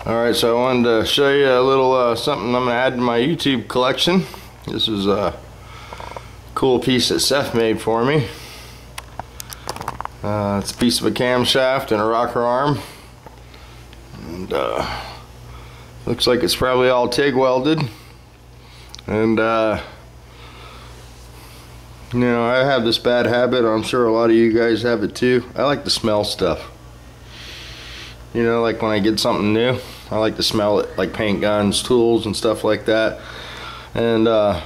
Alright, so I wanted to show you a little something I'm going to add to my YouTube collection. This is a cool piece that Seth made for me. It's a piece of a camshaft and a rocker arm. And looks like it's probably all TIG welded. And you know, I have this bad habit, I'm sure a lot of you guys have it too. I like to smell stuff. You know, like when I get something new, I like to smell it, like paint guns, tools, and stuff like that. And I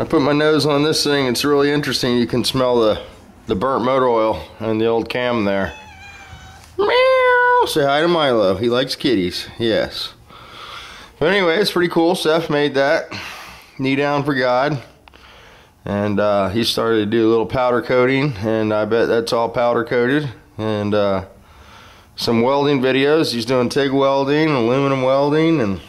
put my nose on this thing. It's really interesting. You can smell the burnt motor oil and the old cam there. Meow! Say hi to Milo. He likes kitties. Yes. But anyway, it's pretty cool. Seth made that. Knee down for God. And he started to do a little powder coating, and I bet that's all powder coated. And some welding videos. He's doing TIG welding, aluminum welding, and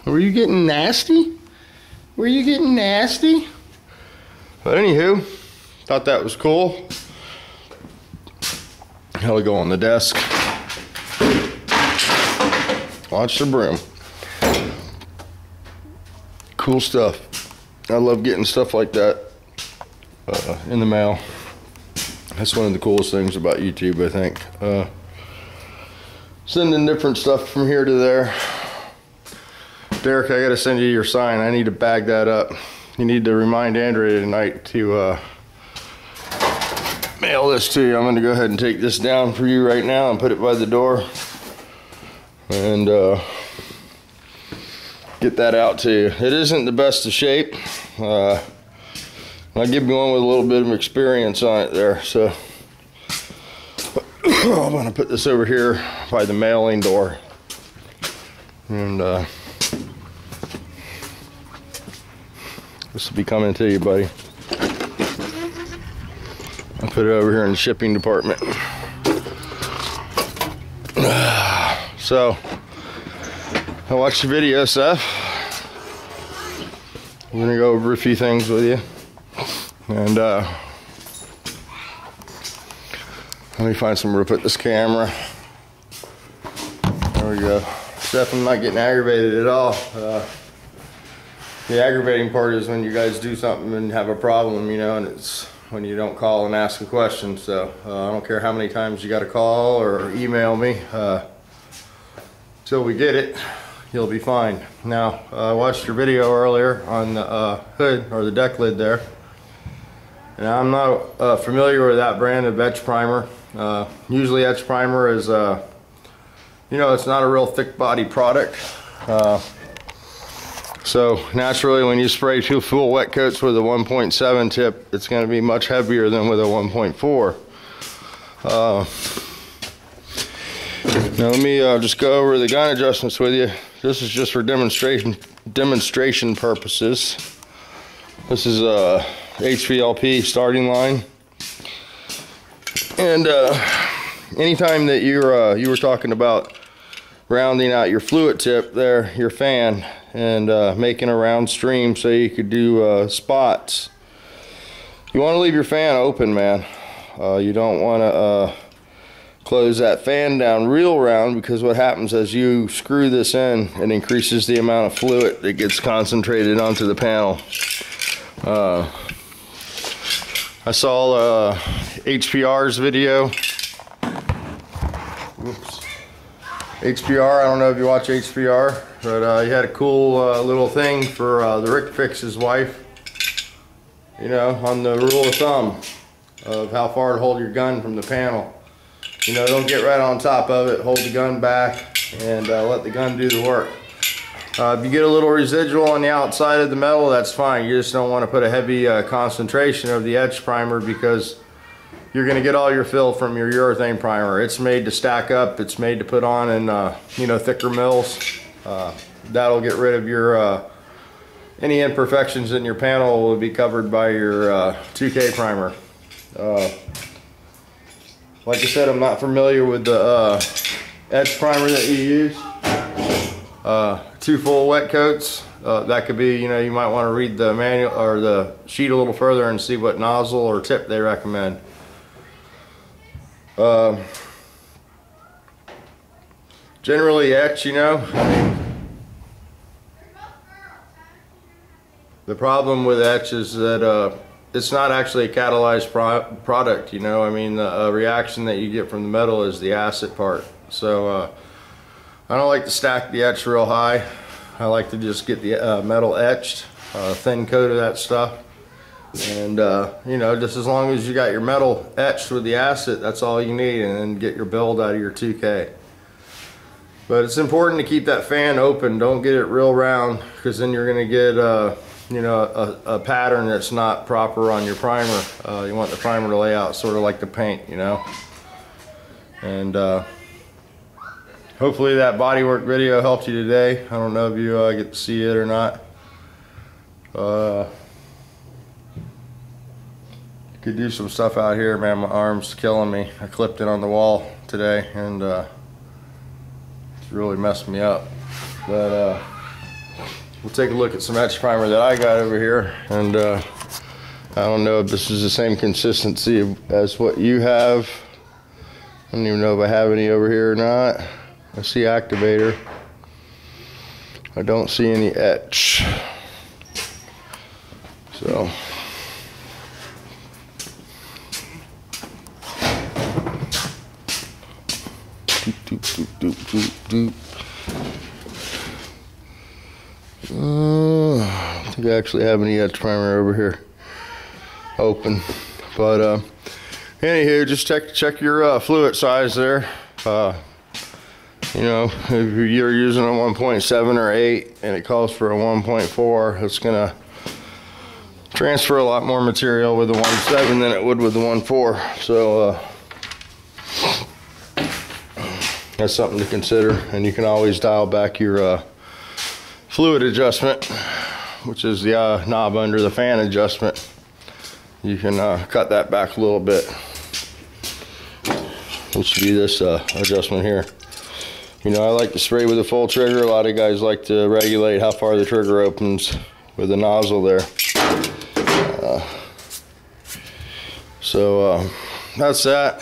were you getting nasty? Were you getting nasty? But anywho, thought that was cool. Hell, go on the desk. Watch the broom. Cool stuff. I love getting stuff like that in the mail. That's one of the coolest things about YouTube, I think. Sending different stuff from here to there. Derek, I gotta send you your sign. I need to bag that up. You need to remind Andrea tonight to mail this to you. I'm gonna go ahead and take this down for you right now and put it by the door. And get that out to you. It isn't the best of shape. I'll give you one with a little bit of experience on it there. So I'm gonna put this over here by the mailing door, and this will be coming to you, buddy. I'll put it over here in the shipping department. So I watched the video, Seth. I'm gonna go over a few things with you. And let me find somewhere to put this camera. There we go. Seth, I'm not getting aggravated at all. The aggravating part is when you guys do something and have a problem, you know, and it's when you don't call and ask a question. So I don't care how many times you got to call or email me. Till we get it, you'll be fine. Now, I watched your video earlier on the hood or the deck lid there. And I'm not familiar with that brand of etch primer. Usually etch primer is, you know, it's not a real thick body product. So naturally when you spray two full wet coats with a 1.7 tip, it's going to be much heavier than with a 1.4. Now let me just go over the gun adjustments with you. This is just for demonstration purposes. This is a HVLP starting line, and anytime that you were talking about rounding out your fluid tip there, your fan, and making a round stream so you could do spots, you want to leave your fan open, man. You don't want to close that fan down real round, because what happens as you screw this in, it increases the amount of fluid that gets concentrated onto the panel. I saw HPR's video. Oops. HPR, I don't know if you watch HPR, but he had a cool little thing for the Rick Fix's wife. You know, on the rule of thumb of how far to hold your gun from the panel. You know, don't get right on top of it. Hold the gun back and let the gun do the work. If you get a little residual on the outside of the metal, that's fine. You just don't want to put a heavy concentration of the etch primer, because you're going to get all your fill from your urethane primer. It's made to stack up. It's made to put on in you know, thicker mills. That'll get rid of your any imperfections in your panel will be covered by your 2K primer. Like I said, I'm not familiar with the etch primer that you use. 2 full wet coats. That could be, you know, you might want to read the manual or the sheet a little further and see what nozzle or tip they recommend. generally etch, you know. I mean, the problem with etch is that it's not actually a catalyzed product, you know. I mean, the reaction that you get from the metal is the acid part. So I don't like to stack the etch real high. I like to just get the metal etched, thin coat of that stuff. And you know, just as long as you got your metal etched with the acid, that's all you need, and then get your build out of your 2K. But it's important to keep that fan open. Don't get it real round, because then you're going to get you know, a pattern that's not proper on your primer. You want the primer to lay out sort of like the paint, you know. And hopefully that bodywork video helped you today. I don't know if you get to see it or not. Could do some stuff out here, man. My arm's killing me. I clipped it on the wall today, and it's really messed me up. But we'll take a look at some etch primer that I got over here, and I don't know if this is the same consistency as what you have. I don't even know if I have any over here or not. I see activator. I don't see any etch. So I don't think I actually have any etch primer over here open, but anywho, just check your fluid size there. You know, if you're using a 1.7 or 8 and it calls for a 1.4, it's gonna transfer a lot more material with the 1.7 than it would with the 1.4. So that's something to consider. And you can always dial back your fluid adjustment, which is the knob under the fan adjustment. You can cut that back a little bit, which would be this adjustment here. You know, I like to spray with a full trigger. A lot of guys like to regulate how far the trigger opens with the nozzle there. So that's that.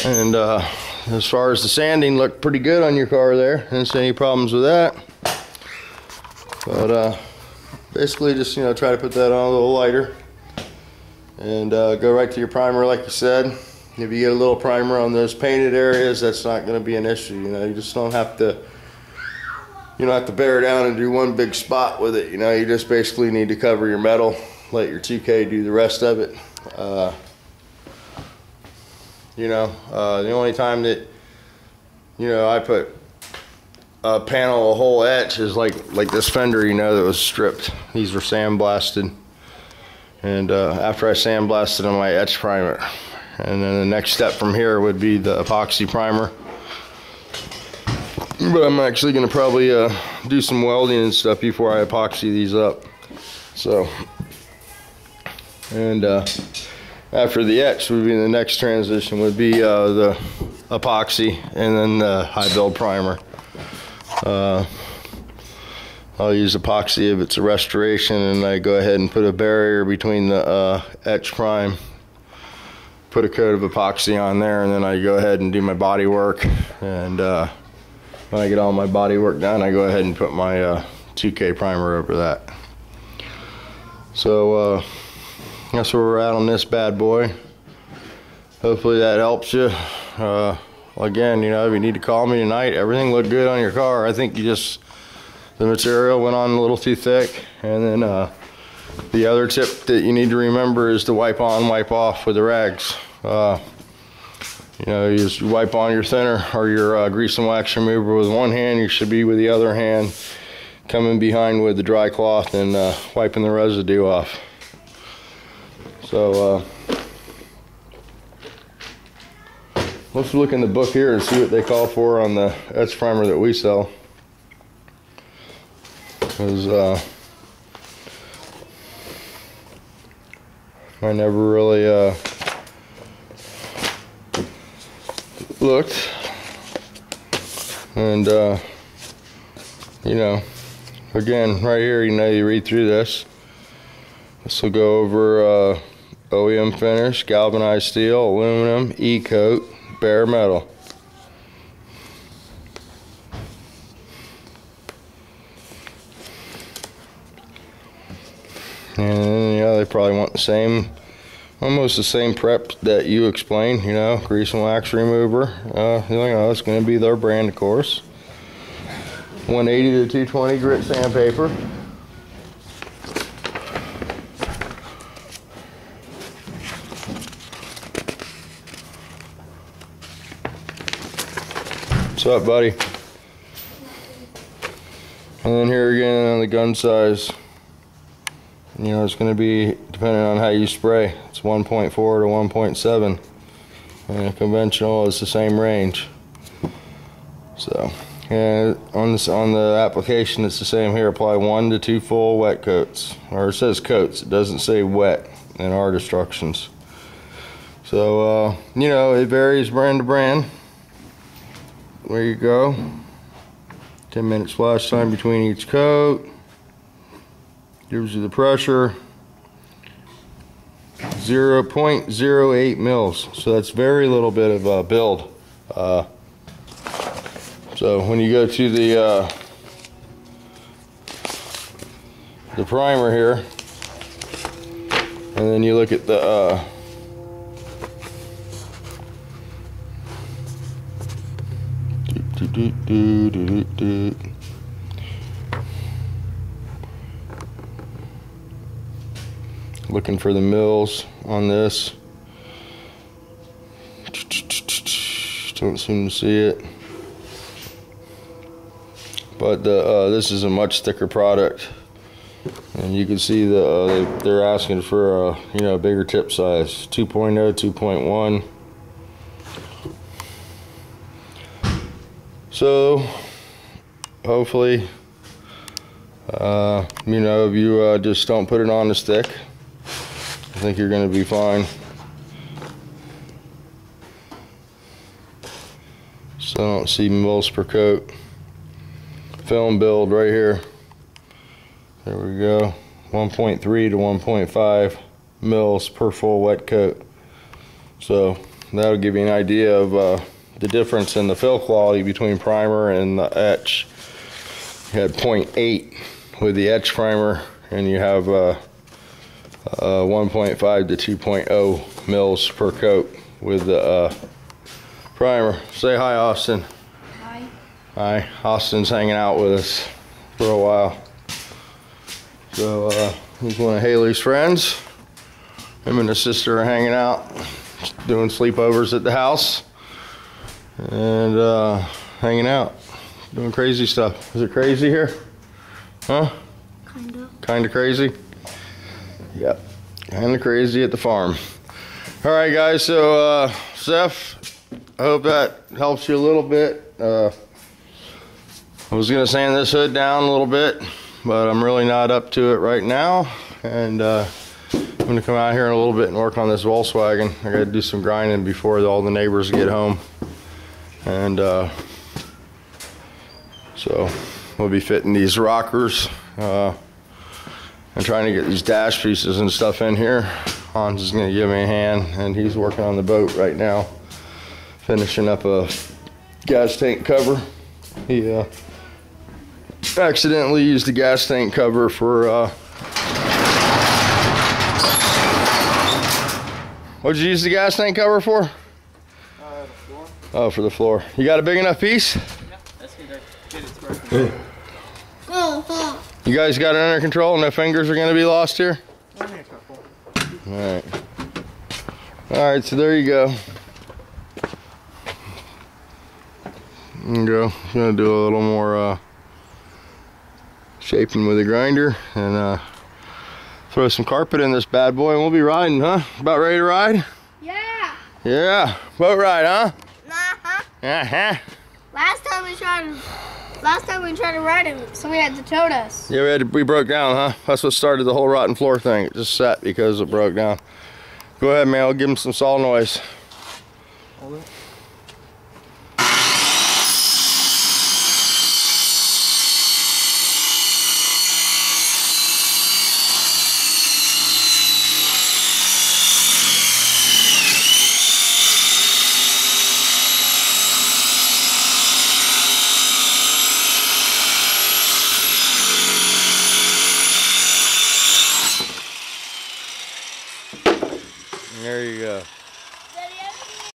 And as far as the sanding, looked pretty good on your car there. Didn't see any problems with that. But basically just, you know, try to put that on a little lighter. And go right to your primer like you said. If you get a little primer on those painted areas, that's not going to be an issue. You know, you just don't have to, you don't have to bear down and do one big spot with it. You know, you just basically need to cover your metal, let your 2K do the rest of it. You know, the only time that, you know, I put a panel, a whole etch is like this fender, you know, that was stripped. These were sandblasted. And after I sandblasted them, I etch primer. And then the next step from here would be the epoxy primer. But I'm actually going to probably do some welding and stuff before I epoxy these up. So, and after the etch would be the next transition, would be the epoxy and then the high build primer. I'll use epoxy if it's a restoration, and I go ahead and put a barrier between the etch prime. Put a coat of epoxy on there, and then I go ahead and do my body work. And when I get all my body work done, I go ahead and put my 2K primer over that. So that's where we're at on this bad boy. Hopefully that helps you. Again, you know, if you need to call me tonight, everything looked good on your car. I think the material went on a little too thick. And then the other tip that you need to remember is to wipe on, wipe off with the rags. You know, you just wipe on your thinner or your grease and wax remover with one hand. You should be with the other hand coming behind with the dry cloth and wiping the residue off. So let's look in the book here and see what they call for on the etch primer that we sell. Because I never really looked. And you know, again, right here, you know, you read through this. This will go over OEM finish, galvanized steel, aluminum, E-coat, bare metal. And yeah, they probably want the same, almost the same prep that you explained, you know, grease and wax remover. You know, it's going to be their brand, of course. 180 to 220 grit sandpaper. What's up, buddy? And then here again on the gun size, you know, it's going to be depending on how you spray. It's 1.4 to 1.7, and conventional is the same range. So, and on the application, it's the same here. Apply 1 to 2 full wet coats, or it says coats. It doesn't say wet in our instructions. So, you know, it varies brand to brand. There you go. 10-minute splash time between each coat. Gives you the pressure. 0.08 mils. So that's very little bit of build. So when you go to the primer here, and then you look at the looking for the mils on this. Don't seem to see it. But this is a much thicker product, and you can see they're asking for a, you know, bigger tip size, 2.0, 2.1. So hopefully, you know, if you just don't put it on the stick, I think you're going to be fine. So I don't see mils per coat. Film build right here. There we go. 1.3 to 1.5 mils per full wet coat. So that'll give you an idea of the difference in the fill quality between primer and the etch. You had 0.8 with the etch primer, and you have 1.5 to 2.0 mils per coat with the primer. Say hi, Austin. Hi. Hi. Austin's hanging out with us for a while. So he's one of Haley's friends. Him and his sister are hanging out, doing sleepovers at the house, and hanging out, doing crazy stuff. Is it crazy here? Huh? Kinda crazy? Yep. Kinda crazy at the farm. All right, guys, so Seth, I hope that helps you a little bit. I was gonna sand this hood down a little bit, but I'm really not up to it right now. And I'm gonna come out here in a little bit and work on this Volkswagen. I gotta do some grinding before all the neighbors get home. And so we'll be fitting these rockers and trying to get these dash pieces and stuff in here. Hans is gonna give me a hand, and he's working on the boat right now, finishing up a gas tank cover. He accidentally used the gas tank cover for what'd you use the gas tank cover for? The floor. Oh, for the floor. You got a big enough piece? Yeah, that's good. It's broken. You guys got it under control? No fingers are gonna be lost here? Only a couple. Alright. Alright, so there you go. There you go. I'm gonna do a little more shaping with the grinder, and throw some carpet in this bad boy, and we'll be riding, huh? About ready to ride? Yeah. Yeah. Boat ride, huh? Uh-huh. Uh-huh. Last time we tried to ride it, somebody had to tow us. Yeah, we broke down, huh? That's what started the whole rotten floor thing. It just sat because it broke down. Go ahead, man. I'll give him some saw noise. Hold it. There you go.